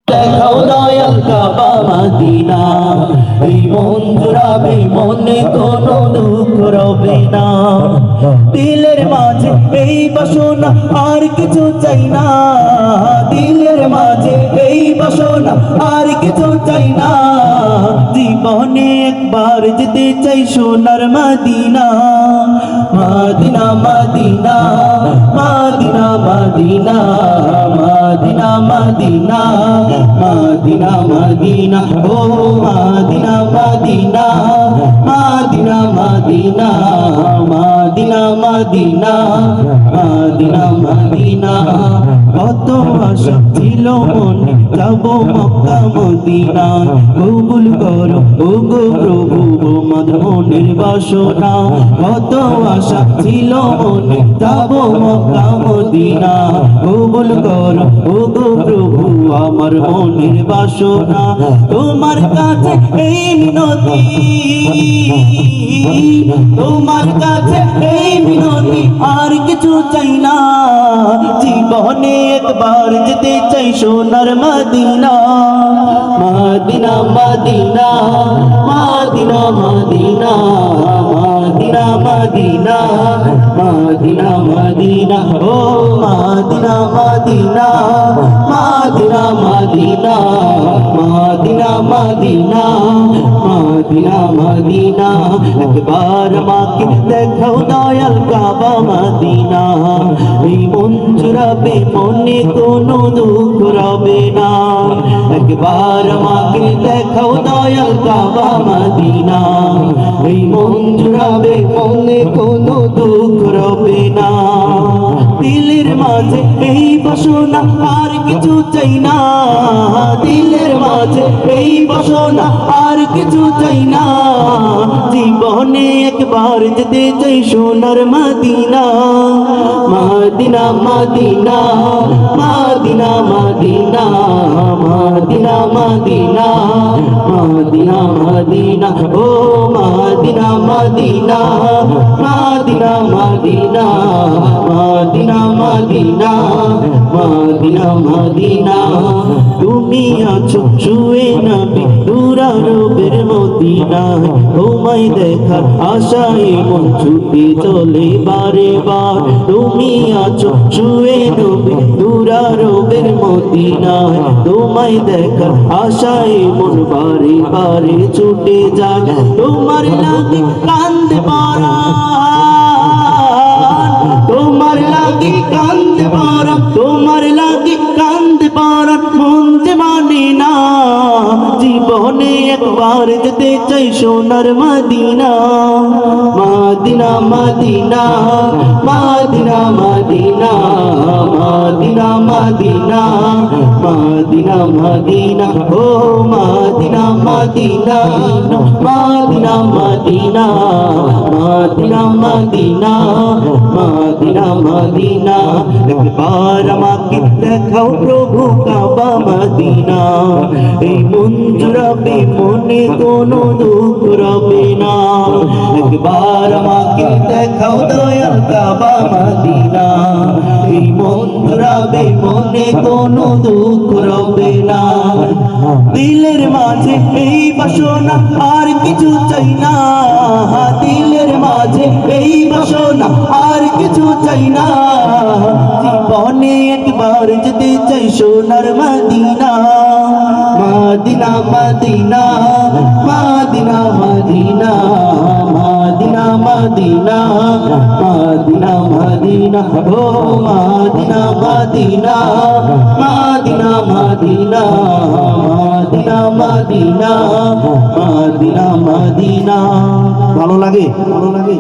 দেখাও দয়াল কাবা মদিনা, এই মন জুড়াবে, মনে কোনো দুঃখ রবে না। দিলের মাঝে এই বাসনা, আর কিছু চাই না। দিলের মাঝে এই বাসনা, আর কিছু চাই না। জীবনে একবার যেতে চাই সোনার মদিনা। মদিনা মদিনা মদিনা মদিনা মদিনা মদিনা মদিনা মদিনা ও মদিনা মদিনা মদিনা মদিনা মদিনা মদিনা মদিনা মদিনা। কত আশা ছিল মনে, যাব মক্কা মদিনা। কবুল করো ও গো প্রভু আমার মনের বাসনা। কত আশা ছিল মনে, যাব মক্কা মদিনা। কবুল করো ও গো প্রভু আমার মনের বাসনা। তোমার কাছে এই মিনতি, তোমার কাছে এই মিনতি, আর কিছু চাই না। জীবনে একবার যেতে চাই সোনার মদিনা। মদিনা মদিনা মদিনা মদিনা মদিনা মদিনা মদিনা মদিনা ও মদিনা মদিনা মদিনা মদিনা মদিনা মদিনা মদিনা মদিনা। একবার মাকে দেখাও দয়াল কাবা মদিনা, এই মন জুড়াবে, মনে কোনো দুঃখ রবে না। একবার মাকে দেখাও দয়াল কাবা মদিনা, এই মন জুড়াবে, মনে কোনো দুঃখ রবে না। দিলের মাঝে এই বাসনা, আর কিছু চাই না। দিলের মাঝে এই বাসনা, আর কিছু চাই না। জীবনে একবার যেতে চাই সোনার মদিনা। মদিনা মদিনা মদিনা মদিনা মদিনা মদিনা মদিনা মদিনা ও মদিনা মদিনা মদিনা মদিনা মদিনা মদিনা মদিনা মদিনা। তুমি আছো শুয়ে নবী দুরারবের মদিনায়, তোমায় দেখার আশায় মন ছুটে চলে বারে বার। তুমি আছো শুয়ে নবী দুরারবের মদিনায়, তোমায় দেখার আশায় মন বারে বারে ছুটে যায়। তোমার লাগে কান্দে পরাণ, তোমার লাগে কান্দে পরাণ, তোমার লাগে কান্দে পরাণ, মন যে মানে না। জীবনে একবার যেতে চাই সোনার মদিনা। মদিনা মদিনা মদিনা মদিনা মদিনা মদিনা মদিনা মদিনা ও মদিনা মদিনা মদিনা মদিনা মদিনা মদিনা মদিনা মদিনা। একবার আমাকে দেখাও প্রভু কাবা মদিনা, এই মন জুড়াবে, মনে কোনো দুঃখ রবে না। একবার আমাকে দেখাও দয়াল কাবা মদিনা, এই মন জুড়াবে, মনে কোনো দুঃখ রবে না। দিলের মাঝে এই বাসনা, আর কিছু চাই না। দিলের মাঝে এই বাসনা, আর কিছু চাই না। জীবনে একবার যেতে চাই সোনার মদিনা। মদিনা মদিনা মদিনা মদিনা মদিনা মদিনা মদিনা মদিনা ও মদিনা মদিনা মদিনা মদিনা মদিনা মদিনা মদিনা মদিনা। ভালো লাগে, ভালো লাগে।